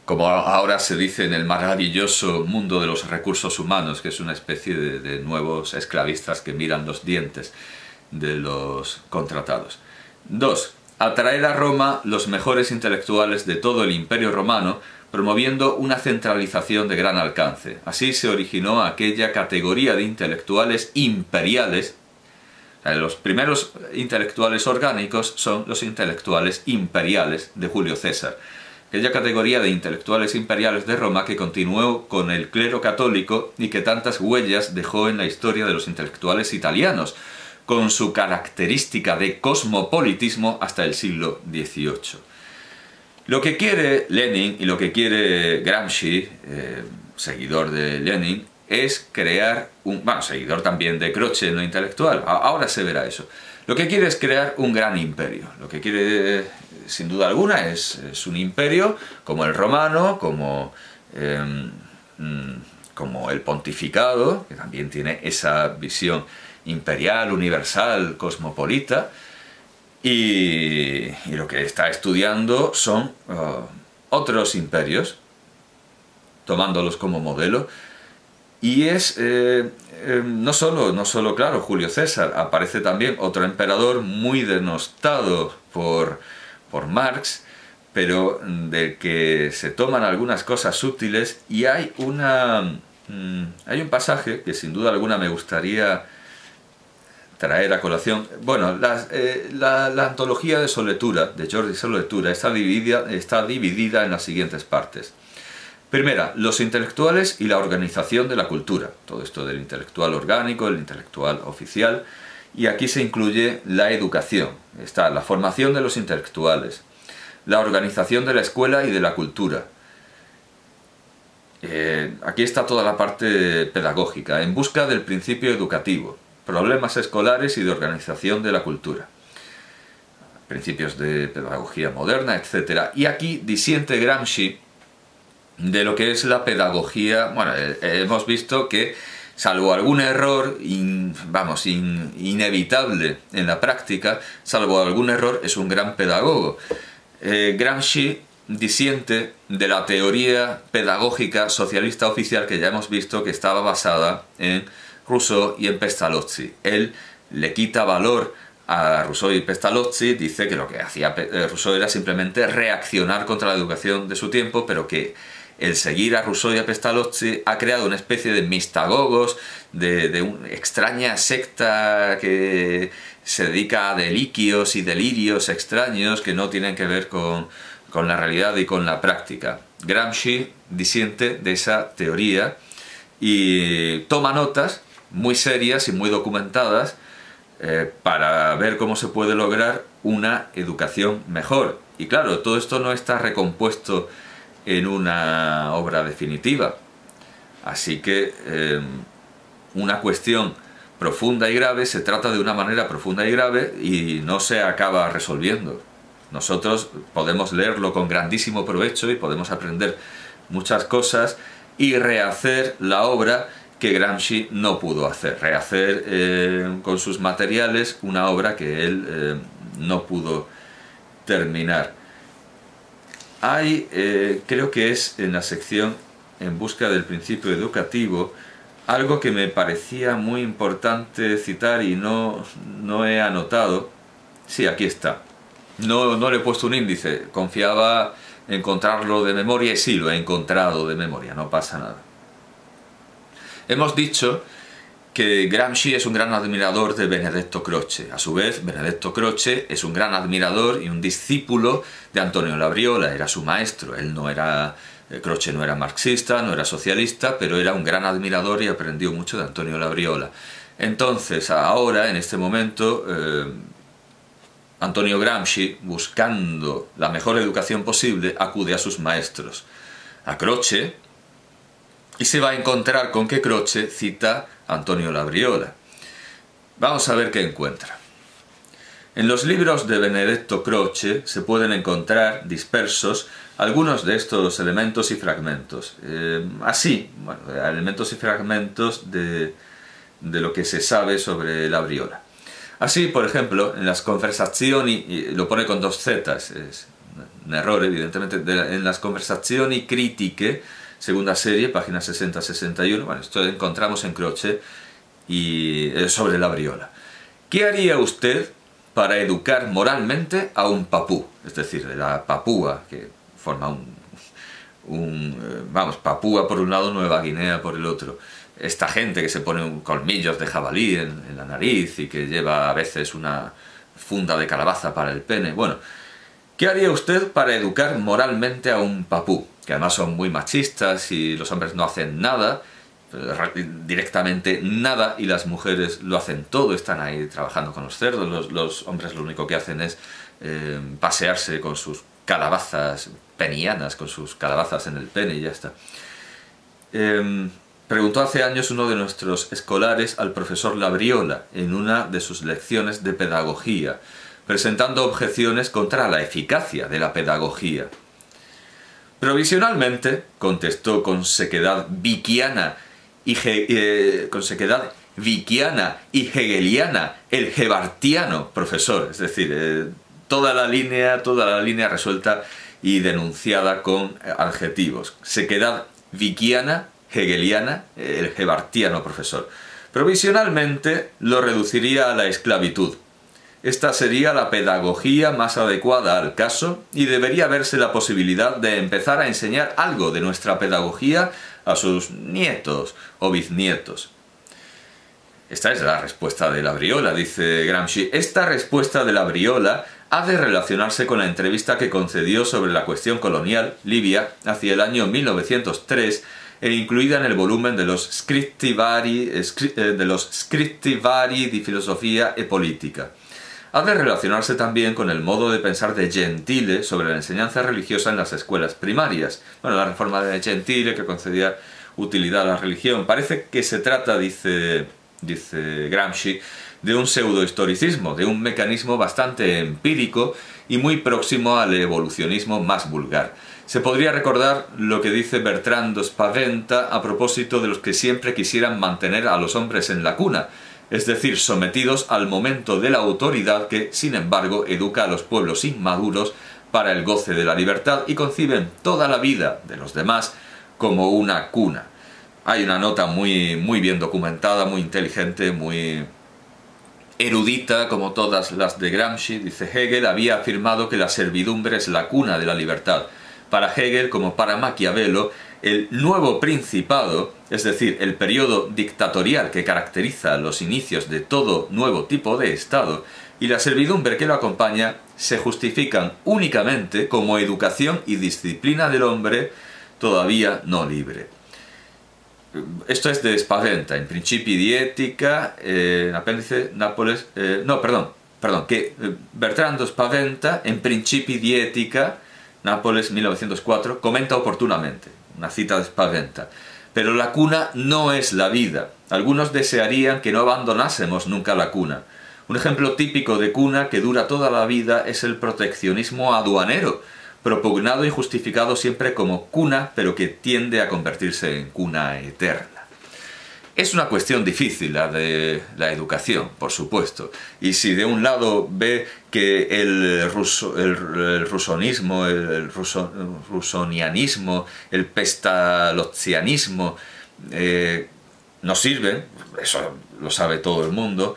como ahora se dice en el maravilloso mundo de los recursos humanos, que es una especie de nuevos esclavistas que miran los dientes de los contratados. 2. Atraer a Roma los mejores intelectuales de todo el Imperio Romano, promoviendo una centralización de gran alcance. Así se originó aquella categoría de intelectuales imperiales. Los primeros intelectuales orgánicos son los intelectuales imperiales de Julio César. Aquella categoría de intelectuales imperiales de Roma que continuó con el clero católico y que tantas huellas dejó en la historia de los intelectuales italianos, con su característica de cosmopolitismo hasta el siglo XVIII. Lo que quiere Lenin y lo que quiere Gramsci, seguidor de Lenin, es crear seguidor también de Croce en lo intelectual, ahora se verá eso. Lo que quiere es crear un gran imperio. Lo que quiere, sin duda alguna, es un imperio como el romano, como el pontificado, que también tiene esa visión imperial, universal, cosmopolita, y lo que está estudiando son otros imperios, tomándolos como modelo. Y es no solo, claro, Julio César, aparece también otro emperador muy denostado por Marx, pero del que se toman algunas cosas útiles, y hay un pasaje que sin duda alguna me gustaría traer a colación. Bueno, la antología de Soletura, de Jordi Soletura, está dividida en las siguientes partes. Primera, los intelectuales y la organización de la cultura. Todo esto del intelectual orgánico, el intelectual oficial. Y aquí se incluye la educación. Está la formación de los intelectuales, la organización de la escuela y de la cultura. Aquí está toda la parte pedagógica, en busca del principio educativo, problemas escolares y de organización de la cultura, principios de pedagogía moderna, etc. Y aquí disiente Gramsci de lo que es la pedagogía. Bueno, hemos visto que, salvo algún error, inevitable en la práctica, salvo algún error, es un gran pedagogo. Gramsci disiente de la teoría pedagógica socialista oficial que ya hemos visto que estaba basada en Rousseau y en Pestalozzi. Él le quita valor a Rousseau y Pestalozzi, dice que lo que hacía Rousseau era simplemente reaccionar contra la educación de su tiempo, pero que el seguir a Rousseau y a Pestalozzi ha creado una especie de mistagogos, de una extraña secta que se dedica a deliquios y delirios extraños que no tienen que ver con la realidad y con la práctica. Gramsci disiente de esa teoría y toma notas muy serias y muy documentadas para ver cómo se puede lograr una educación mejor. Y claro, todo esto no está recompuesto en una obra definitiva. Así que una cuestión profunda y grave se trata de una manera profunda y grave y no se acaba resolviendo. Nosotros podemos leerlo con grandísimo provecho y podemos aprender muchas cosas y rehacer la obra que Gramsci no pudo hacer. Rehacer con sus materiales una obra que él no pudo terminar. Hay, creo que es en la sección En busca del principio educativo, algo que me parecía muy importante citar y no he anotado. Sí, aquí está. No le he puesto un índice, confiaba en encontrarlo de memoria y sí, lo he encontrado de memoria, no pasa nada. Hemos dicho que Gramsci es un gran admirador de Benedetto Croce. A su vez, Benedetto Croce es un gran admirador y un discípulo de Antonio Labriola, era su maestro. Croce no era marxista, no era socialista, pero era un gran admirador y aprendió mucho de Antonio Labriola. Entonces, ahora, en este momento, Antonio Gramsci, buscando la mejor educación posible, acude a sus maestros, a Croce, y se va a encontrar con que Croce cita a Antonio Labriola. Vamos a ver qué encuentra. En los libros de Benedetto Croce se pueden encontrar dispersos algunos de estos elementos y fragmentos. Elementos y fragmentos de lo que se sabe sobre Labriola. Así, por ejemplo, en las Conversazioni, y lo pone con dos zetas, un error, evidentemente, en las Conversazioni Critiche, segunda serie, página 60-61, bueno, esto encontramos en Croce, y sobre la Briola. ¿Qué haría usted para educar moralmente a un papú? Es decir, la papúa, que forma vamos, Papúa por un lado, Nueva Guinea por el otro. Esta gente que se pone colmillos de jabalí en la nariz y que lleva a veces una funda de calabaza para el pene. Bueno, ¿qué haría usted para educar moralmente a un papú? Que además son muy machistas y los hombres no hacen nada, directamente nada, y las mujeres lo hacen todo, están ahí trabajando con los cerdos. Los hombres lo único que hacen es pasearse con sus calabazas penianas, con sus calabazas en el pene y ya está. Preguntó hace años uno de nuestros escolares al profesor Labriola en una de sus lecciones de pedagogía, presentando objeciones contra la eficacia de la pedagogía. Provisionalmente, contestó con sequedad vickiana y hegeliana el hebartiano profesor, es decir, toda la línea resuelta y denunciada con adjetivos. Sequedad vickiana, hegeliana, el hebartiano profesor. Provisionalmente lo reduciría a la esclavitud. Esta sería la pedagogía más adecuada al caso y debería verse la posibilidad de empezar a enseñar algo de nuestra pedagogía a sus nietos o bisnietos. Esta es la respuesta de Labriola, dice Gramsci. Esta respuesta de Labriola ha de relacionarse con la entrevista que concedió sobre la cuestión colonial, Libia, hacia el año 1903, e incluida en el volumen de los Scritti Vari di Filosofia e Politica. Ha de relacionarse también con el modo de pensar de Gentile sobre la enseñanza religiosa en las escuelas primarias. Bueno, la reforma de Gentile, que concedía utilidad a la religión. Parece que se trata, dice Gramsci, de un pseudohistoricismo, de un mecanismo bastante empírico y muy próximo al evolucionismo más vulgar. Se podría recordar lo que dice Bertrando Spaventa a propósito de los que siempre quisieran mantener a los hombres en la cuna, es decir, sometidos al momento de la autoridad que, sin embargo, educa a los pueblos inmaduros para el goce de la libertad y conciben toda la vida de los demás como una cuna. Hay una nota muy bien documentada, muy inteligente, muy erudita, como todas las de Gramsci. Dice: Hegel había afirmado que la servidumbre es la cuna de la libertad. Para Hegel, como para Maquiavelo, el nuevo principado, es decir, el periodo dictatorial que caracteriza los inicios de todo nuevo tipo de Estado, y la servidumbre que lo acompaña, se justifican únicamente como educación y disciplina del hombre todavía no libre. Esto es de Spaventa, en Principi di Etica, apéndice Nápoles... Bertrando Spaventa, en Principi di Etica, Nápoles 1904, comenta oportunamente, una cita de Spaventa: pero la cuna no es la vida. Algunos desearían que no abandonásemos nunca la cuna. Un ejemplo típico de cuna que dura toda la vida es el proteccionismo aduanero, propugnado y justificado siempre como cuna, pero que tiende a convertirse en cuna eterna. Es una cuestión difícil la de la educación, por supuesto, y si de un lado ve que el rusonismo, el rusonianismo, el pestalozzianismo no sirven, eso lo sabe todo el mundo,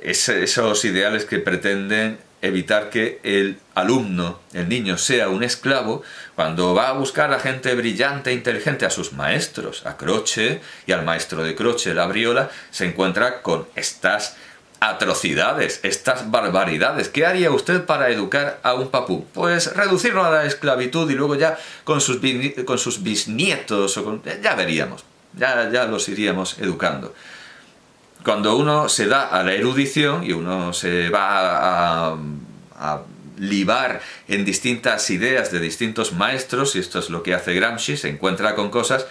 esos ideales que pretenden evitar que el alumno, el niño, sea un esclavo, cuando va a buscar a gente brillante e inteligente, a sus maestros, a Croce y al maestro de Croce, Labriola, se encuentra con estas atrocidades, estas barbaridades. ¿Qué haría usted para educar a un papú? Pues reducirlo a la esclavitud y luego ya con sus bisnietos, ya veríamos, ya los iríamos educando. Cuando uno se da a la erudición y uno se va a libar en distintas ideas de distintos maestros, y esto es lo que hace Gramsci, se encuentra con cosas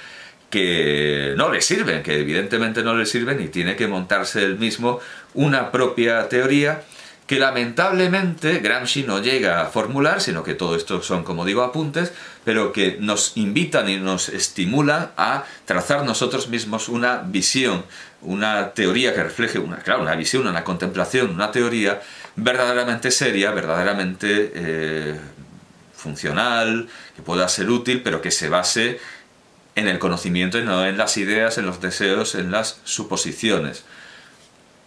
que no le sirven, que evidentemente no le sirven, y tiene que montarse él mismo una propia teoría que lamentablemente Gramsci no llega a formular, sino que todo esto son, como digo, apuntes, pero que nos invitan y nos estimulan a trazar nosotros mismos una visión, una teoría que refleje una visión, una contemplación, una teoría verdaderamente seria, verdaderamente funcional, que pueda ser útil, pero que se base en el conocimiento y no en las ideas, en los deseos, en las suposiciones.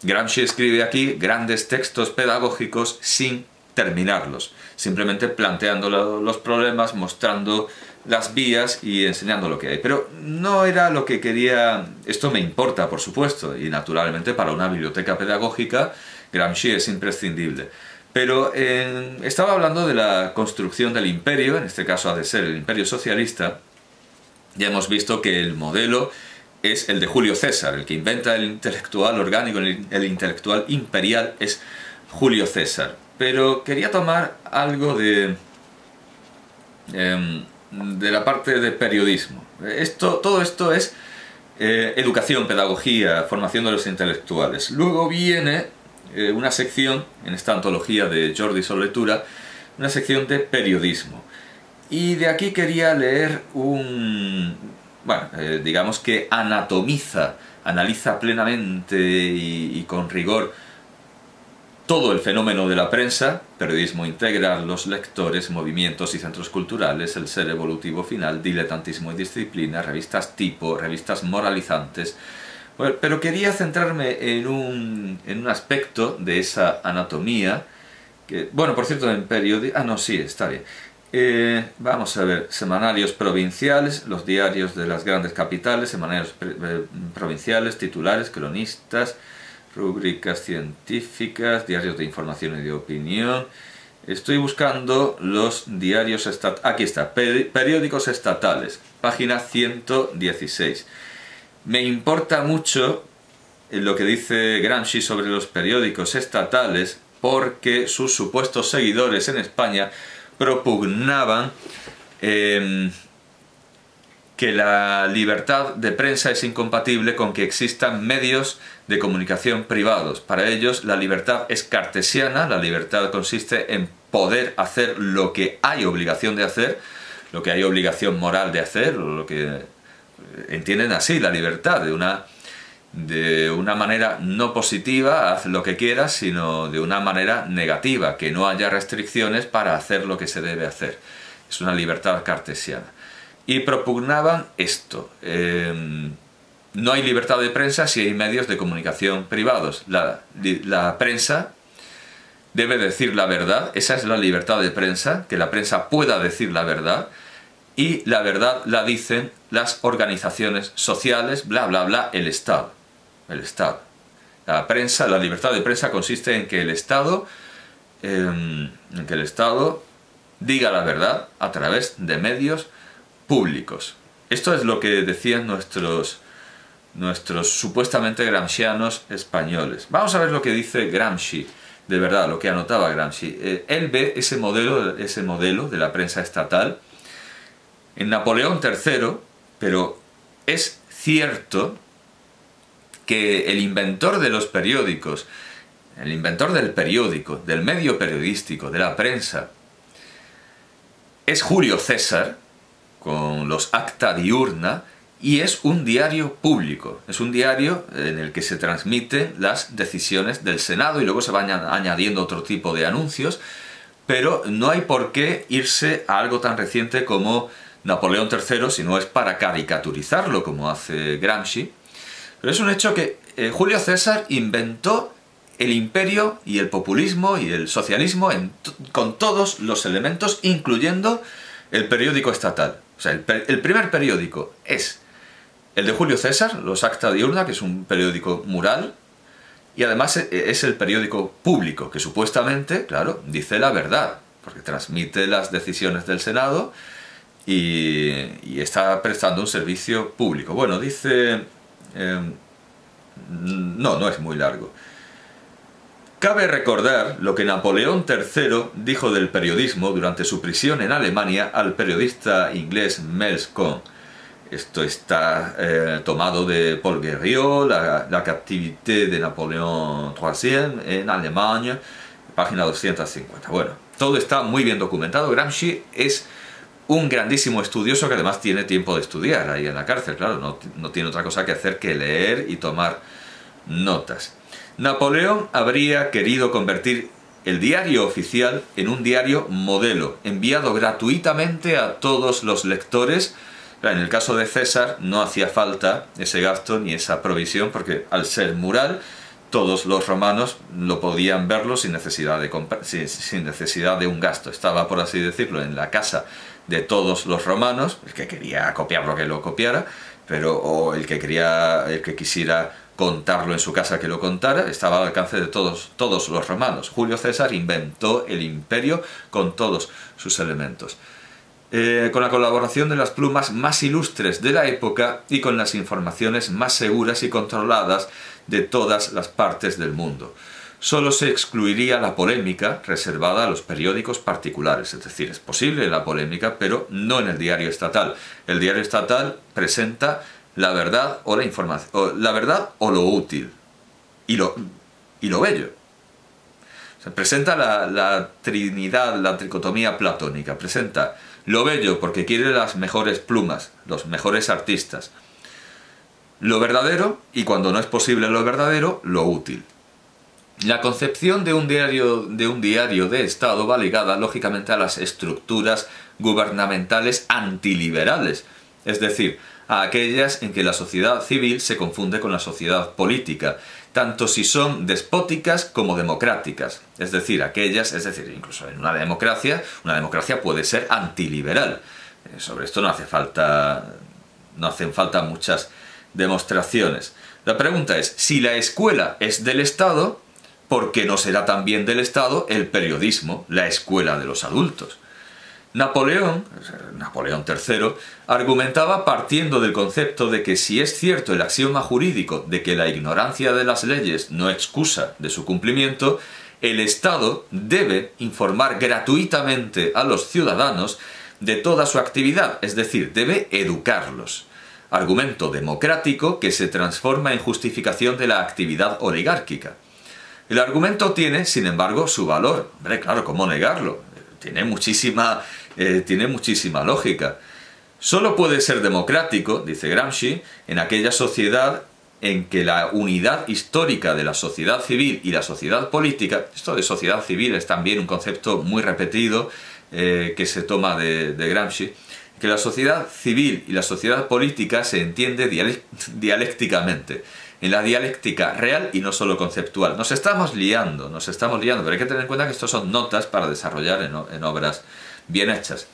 Gramsci escribe aquí grandes textos pedagógicos sin terminarlos, simplemente planteando los problemas, mostrando las vías y enseñando lo que hay. Pero no era lo que quería. Esto me importa, por supuesto, y naturalmente para una biblioteca pedagógica Gramsci es imprescindible. Pero estaba hablando de la construcción del imperio, en este caso ha de ser el imperio socialista. Ya hemos visto que el modelo es el de Julio César, el que inventa el intelectual orgánico, el intelectual imperial es Julio César. Pero quería tomar algo de la parte de periodismo. Todo esto es educación, pedagogía, formación de los intelectuales. Luego viene una sección, en esta antología de Jordi Solletura, una sección de periodismo. Y de aquí quería leer digamos que analiza plenamente y con rigor todo el fenómeno de la prensa, periodismo integral, los lectores, movimientos y centros culturales, el ser evolutivo final, diletantismo y disciplina, revistas tipo, revistas moralizantes. Bueno, pero quería centrarme en un aspecto de esa anatomía, que, bueno, por cierto, en periodismo. Ah, no, sí, está bien. Vamos a ver, semanarios provinciales, los diarios de las grandes capitales, semanarios provinciales, titulares, cronistas, rúbricas científicas, diarios de información y de opinión. Estoy buscando los diarios estatales. Aquí está, periódicos estatales, página 116. Me importa mucho lo que dice Gramsci sobre los periódicos estatales, porque sus supuestos seguidores en España propugnaban que la libertad de prensa es incompatible con que existan medios de comunicación privados. Para ellos la libertad es cartesiana, la libertad consiste en poder hacer lo que hay obligación de hacer, lo que hay obligación moral de hacer, o lo que entienden así la libertad, de una manera no positiva, haz lo que quieras, sino de una manera negativa, que no haya restricciones para hacer lo que se debe hacer. Es una libertad cartesiana. Y propugnaban esto. No hay libertad de prensa si hay medios de comunicación privados. La prensa debe decir la verdad, esa es la libertad de prensa, que la prensa pueda decir la verdad, y la verdad la dicen las organizaciones sociales, bla bla bla, el Estado. El Estado. La prensa, la libertad de prensa consiste en que el Estado diga la verdad a través de medios públicos. Esto es lo que decían nuestros supuestamente gramscianos españoles. Vamos a ver lo que dice Gramsci, de verdad, lo que anotaba Gramsci. Él ve ese modelo de la prensa estatal en Napoleón III, pero es cierto que el inventor de los periódicos, el inventor del periódico, del medio periodístico, de la prensa, es Julio César, con los Acta Diurna, y es un diario público, es un diario en el que se transmiten las decisiones del Senado y luego se van añadiendo otro tipo de anuncios, pero no hay por qué irse a algo tan reciente como Napoleón III, si no es para caricaturizarlo, como hace Gramsci. Pero es un hecho que Julio César inventó el imperio y el populismo y el socialismo con todos los elementos, incluyendo el periódico estatal. O sea, el primer periódico es el de Julio César, los Acta Diurna, que es un periódico mural, y además es el periódico público, que supuestamente, claro, dice la verdad, porque transmite las decisiones del Senado y está prestando un servicio público. Bueno, dice... no es muy largo. Cabe recordar lo que Napoleón III dijo del periodismo durante su prisión en Alemania al periodista inglés Miles Cohn. Esto está tomado de Paul Guerriot, la captivité de Napoleón III en Alemania, página 250. Bueno, todo está muy bien documentado. Gramsci es un grandísimo estudioso que además tiene tiempo de estudiar ahí en la cárcel, claro, no tiene otra cosa que hacer que leer y tomar notas. Napoleón habría querido convertir el diario oficial en un diario modelo, enviado gratuitamente a todos los lectores. En el caso de César no hacía falta ese gasto ni esa provisión, porque al ser mural todos los romanos lo podían verlo sin necesidad de un gasto. Estaba, por así decirlo, en la casa de todos los romanos. El que quería copiarlo, que lo copiara, o el que quisiera contarlo en su casa, que lo contara. Estaba al alcance de todos los romanos. Julio César inventó el imperio con todos sus elementos. Con la colaboración de las plumas más ilustres de la época y con las informaciones más seguras y controladas de todas las partes del mundo. Solo se excluiría la polémica reservada a los periódicos particulares, es decir, es posible la polémica, pero no en el diario estatal. El diario estatal presenta la verdad o la información, la verdad o lo útil y lo bello. O sea, presenta la trinidad, la tricotomía platónica. Presenta lo bello porque quiere las mejores plumas, los mejores artistas. Lo verdadero, y cuando no es posible lo verdadero, lo útil. La concepción de un diario de Estado va ligada, lógicamente, a las estructuras gubernamentales antiliberales, es decir, a aquellas en que la sociedad civil se confunde con la sociedad política, tanto si son despóticas como democráticas, es decir, incluso en una democracia puede ser antiliberal. Sobre esto no hacen falta muchas demostraciones. La pregunta es, si la escuela es del Estado, ¿por qué no será también del Estado el periodismo, la escuela de los adultos? Napoleón III, argumentaba partiendo del concepto de que si es cierto el axioma jurídico de que la ignorancia de las leyes no excusa de su cumplimiento, el Estado debe informar gratuitamente a los ciudadanos de toda su actividad, es decir, debe educarlos. Argumento democrático que se transforma en justificación de la actividad oligárquica. El argumento tiene, sin embargo, su valor. Hombre, claro, ¿cómo negarlo? Tiene muchísima lógica. Solo puede ser democrático, dice Gramsci, en aquella sociedad en que la unidad histórica de la sociedad civil y la sociedad política, esto de sociedad civil es también un concepto muy repetido que se toma de Gramsci, que la sociedad civil y la sociedad política se entiende dialécticamente, en la dialéctica real y no solo conceptual. Nos estamos liando, pero hay que tener en cuenta que esto son notas para desarrollar en obras bien hechas.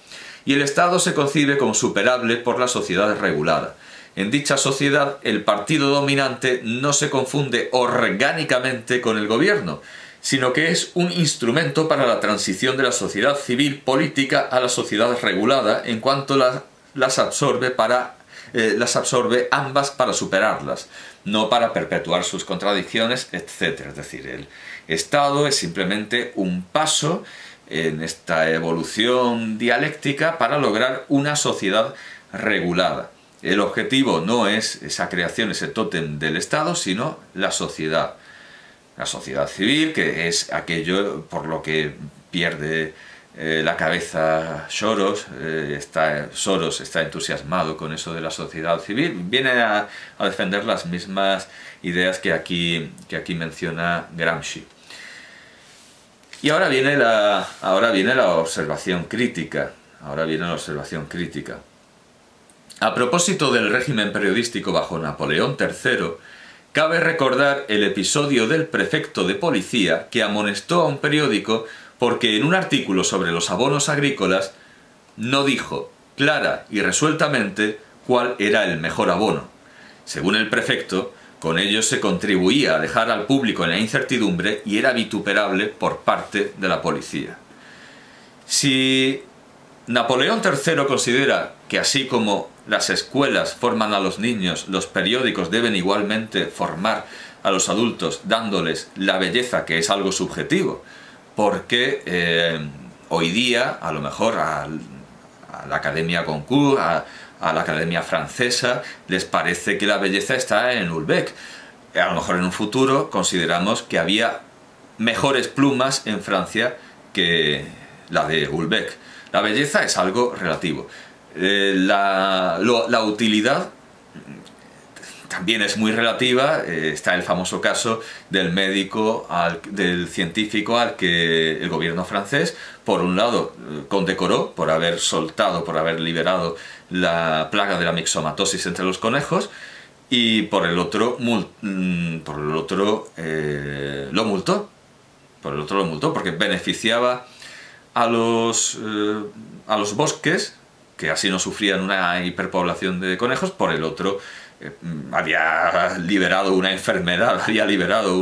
Y el Estado se concibe como superable por la sociedad regulada. En dicha sociedad, el partido dominante no se confunde orgánicamente con el gobierno, sino que es un instrumento para la transición de la sociedad civil política a la sociedad regulada, en cuanto las absorbe ambas para superarlas, no para perpetuar sus contradicciones, etc. Es decir, el Estado es simplemente un paso en esta evolución dialéctica para lograr una sociedad regulada. El objetivo no es esa creación, ese tótem del Estado, sino la sociedad. La sociedad civil, que es aquello por lo que pierde la cabeza Soros. Soros está entusiasmado con eso de la sociedad civil. Viene a defender las mismas ideas que aquí menciona Gramsci. Y ahora viene la observación crítica. A propósito del régimen periodístico bajo Napoleón III, cabe recordar el episodio del prefecto de policía que amonestó a un periódico porque en un artículo sobre los abonos agrícolas no dijo clara y resueltamente cuál era el mejor abono. Según el prefecto, con ello se contribuía a dejar al público en la incertidumbre y era vituperable por parte de la policía. Si Napoleón III considera que así como las escuelas forman a los niños, los periódicos deben igualmente formar a los adultos dándoles la belleza, que es algo subjetivo, porque hoy día, a lo mejor a la Academia Goncourt, a la Academia Francesa, les parece que la belleza está en Ulbeck. A lo mejor en un futuro consideramos que había mejores plumas en Francia que la de Ulbeck. La belleza es algo relativo. La utilidad también es muy relativa. Está el famoso caso del médico, del científico al que el gobierno francés, por un lado, condecoró por haber soltado, por haber liberado la plaga de la mixomatosis entre los conejos, y por el otro lo multó. Por el otro lo multó porque beneficiaba a los bosques, que así no sufrían una hiperpoblación de conejos. Por el otro había liberado una enfermedad, había liberado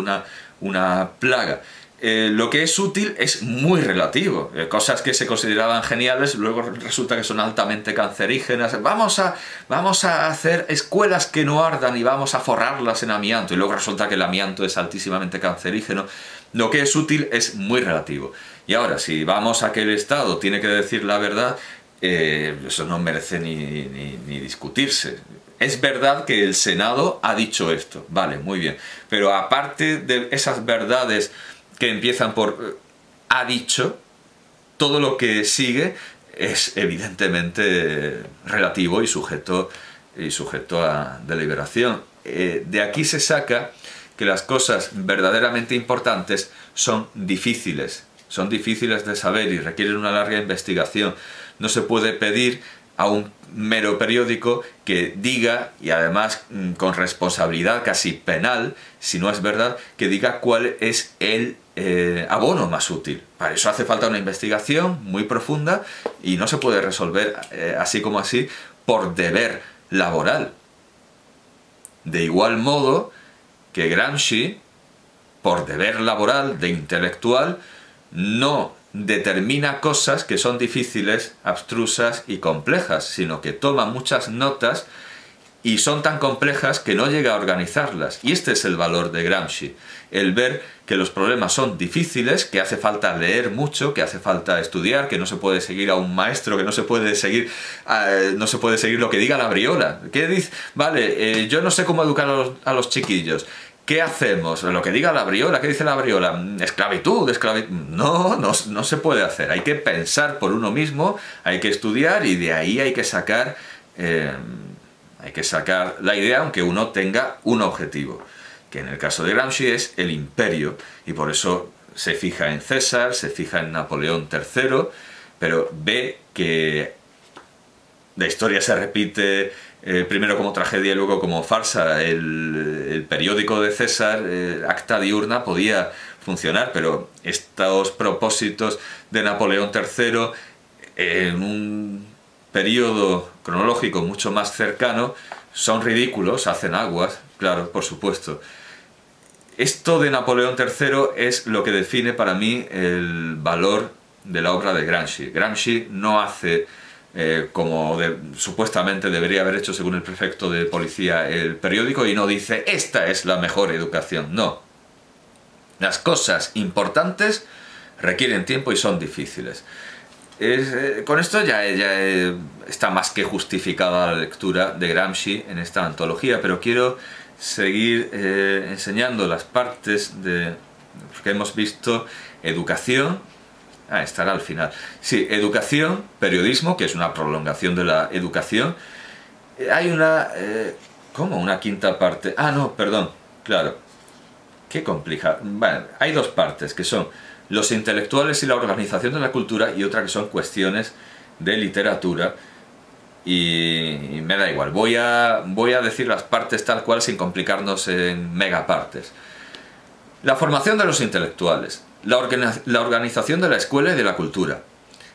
una plaga. Lo que es útil es muy relativo. Cosas que se consideraban geniales luego resulta que son altamente cancerígenas. Vamos a hacer escuelas que no ardan y vamos a forrarlas en amianto, y luego resulta que el amianto es altísimamente cancerígeno. Lo que es útil es muy relativo. Y ahora, si vamos a que el Estado tiene que decir la verdad, eso no merece ni discutirse. Es verdad que el Senado ha dicho esto, vale, muy bien, pero aparte de esas verdades que empiezan por ha dicho, todo lo que sigue es evidentemente relativo y sujeto a deliberación. De aquí se saca que las cosas verdaderamente importantes son difíciles de saber y requieren una larga investigación. No se puede pedir a un mero periódico que diga, y además con responsabilidad casi penal, si no es verdad, que diga cuál es el abono más útil. Para eso hace falta una investigación muy profunda y no se puede resolver así como así por deber laboral. De igual modo que Gramsci, por deber laboral de intelectual, no determina cosas que son difíciles, abstrusas y complejas, sino que toma muchas notas y son tan complejas que no llega a organizarlas. Y este es el valor de Gramsci, el ver que los problemas son difíciles, que hace falta leer mucho, que hace falta estudiar, que no se puede seguir a un maestro, que no se puede seguir lo que diga la Briola. ¿Qué dice? Vale, yo no sé cómo educar a los chiquillos. ¿Qué hacemos? Lo que diga la Briola. ¿Qué dice la Briola? Esclavitud, esclavitud. No se puede hacer. Hay que pensar por uno mismo, hay que estudiar y de ahí hay que sacar la idea, aunque uno tenga un objetivo, que en el caso de Gramsci es el imperio, y por eso se fija en César, se fija en Napoleón III, pero ve que la historia se repite primero como tragedia y luego como farsa. El periódico de César, Acta Diurna, podía funcionar, pero estos propósitos de Napoleón III en un periodo cronológico mucho más cercano son ridículos, hacen aguas, claro, por supuesto. Esto de Napoleón III es lo que define para mí el valor de la obra de Gramsci. Gramsci no hace como supuestamente debería haber hecho según el prefecto de policía el periódico, y no dice esta es la mejor educación. No. Las cosas importantes requieren tiempo y son difíciles. Con esto ya está más que justificada la lectura de Gramsci en esta antología, pero quiero seguir enseñando las partes porque hemos visto educación. Estará al final. Sí, educación, periodismo, que es una prolongación de la educación. Hay una... ¿Cómo? Una quinta parte. No, perdón. Claro. Qué complicado. Bueno, hay dos partes, que son los intelectuales y la organización de la cultura, y otra que son cuestiones de literatura. Y me da igual. Voy a decir las partes tal cual sin complicarnos en megapartes. La formación de los intelectuales. La organización de la escuela y de la cultura.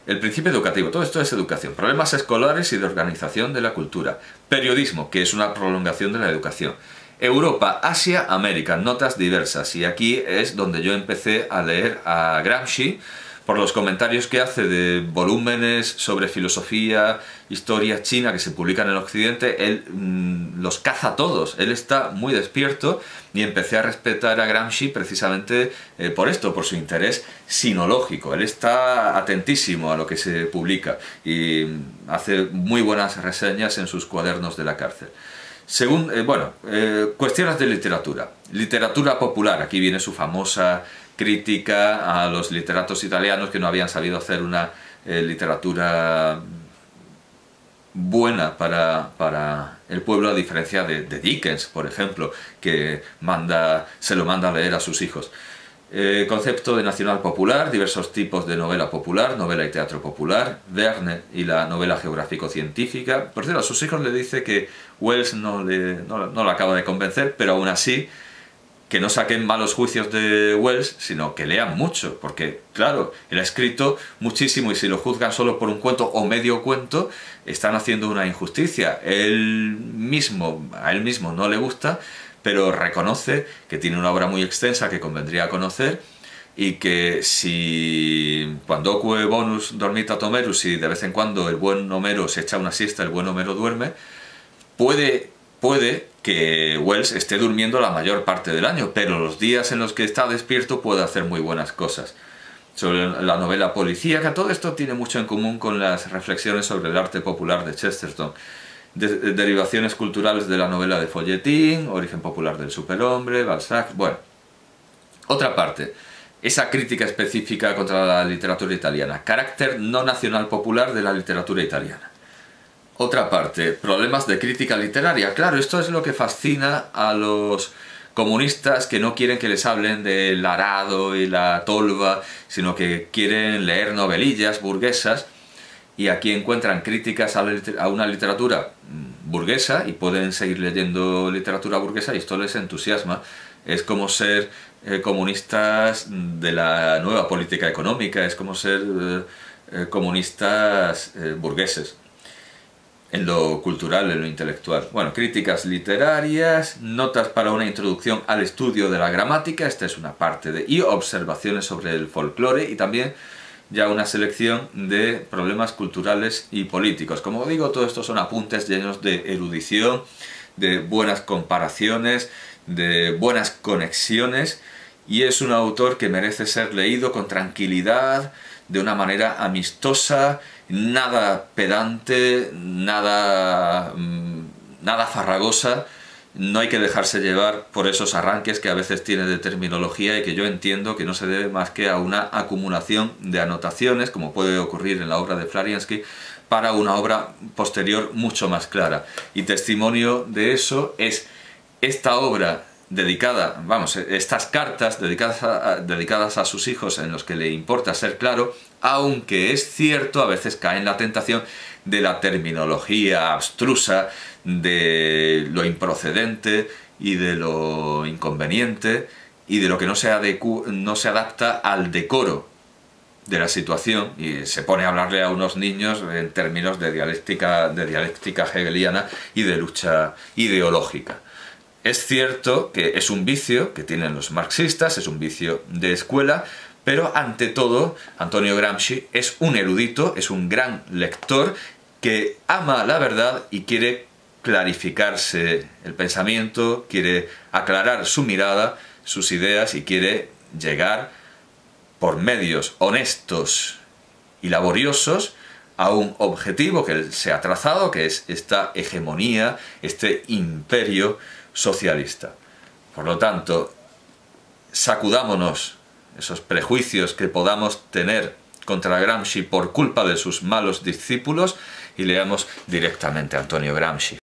El principio educativo, todo esto es educación. Problemas escolares y de organización de la cultura. Periodismo, que es una prolongación de la educación. Europa, Asia, América, notas diversas. Y aquí es donde yo empecé a leer a Gramsci, por los comentarios que hace de volúmenes sobre filosofía, historia china que se publican en Occidente. Él los caza todos, él está muy despierto, y empecé a respetar a Gramsci precisamente por esto, por su interés sinológico. Él está atentísimo a lo que se publica y hace muy buenas reseñas en sus cuadernos de la cárcel. Cuestiones de literatura. Literatura popular, aquí viene su famosa crítica a los literatos italianos que no habían sabido hacer una literatura buena para el pueblo, a diferencia de Dickens, por ejemplo, que se lo manda a leer a sus hijos. Concepto de nacional popular, diversos tipos de novela popular, novela y teatro popular, Verne y la novela geográfico-científica. Por cierto, a sus hijos le dice que Wells no le acaba de convencer, pero aún así que no saquen malos juicios de Wells, sino que lean mucho, porque, claro, él ha escrito muchísimo y si lo juzgan solo por un cuento o medio cuento, están haciendo una injusticia. A él mismo no le gusta, pero reconoce que tiene una obra muy extensa que convendría conocer y que si quandoque bonus dormita Homerus, si de vez en cuando el buen Homero se echa una siesta, el buen Homero duerme, puede que Wells esté durmiendo la mayor parte del año, pero los días en los que está despierto puede hacer muy buenas cosas. Sobre la novela policíaca, todo esto tiene mucho en común con las reflexiones sobre el arte popular de Chesterton. Derivaciones culturales de la novela de folletín, origen popular del superhombre, Balzac... Bueno, otra parte, esa crítica específica contra la literatura italiana, carácter no nacional popular de la literatura italiana. Otra parte, problemas de crítica literaria. Claro, esto es lo que fascina a los comunistas, que no quieren que les hablen del arado y la tolva, sino que quieren leer novelillas burguesas, y aquí encuentran críticas a una literatura burguesa y pueden seguir leyendo literatura burguesa y esto les entusiasma. Es como ser comunistas de la nueva política económica, es como ser comunistas burgueses. En lo cultural, en lo intelectual. Bueno, críticas literarias, notas para una introducción al estudio de la gramática, esta es una parte y observaciones sobre el folclore, y también ya una selección de problemas culturales y políticos. Como digo, todo esto son apuntes llenos de erudición, de buenas comparaciones, de buenas conexiones, y es un autor que merece ser leído con tranquilidad, de una manera amistosa, nada pedante, nada farragosa. No hay que dejarse llevar por esos arranques que a veces tiene de terminología y que yo entiendo que no se debe más que a una acumulación de anotaciones, como puede ocurrir en la obra de Flariansky, para una obra posterior mucho más clara. Y testimonio de eso es esta obra dedicada, estas cartas dedicadas a sus hijos, en los que le importa ser claro, aunque es cierto, a veces cae en la tentación de la terminología abstrusa, de lo improcedente y de lo inconveniente y de lo que no se adapta al decoro de la situación, y se pone a hablarle a unos niños en términos de dialéctica hegeliana y de lucha ideológica. Es cierto que es un vicio que tienen los marxistas, es un vicio de escuela, pero ante todo Antonio Gramsci es un erudito, es un gran lector que ama la verdad y quiere clarificarse el pensamiento, quiere aclarar su mirada, sus ideas, y quiere llegar por medios honestos y laboriosos a un objetivo que él se ha trazado, que es esta hegemonía, este imperio socialista. Por lo tanto, sacudámonos esos prejuicios que podamos tener contra Gramsci por culpa de sus malos discípulos y leamos directamente a Antonio Gramsci.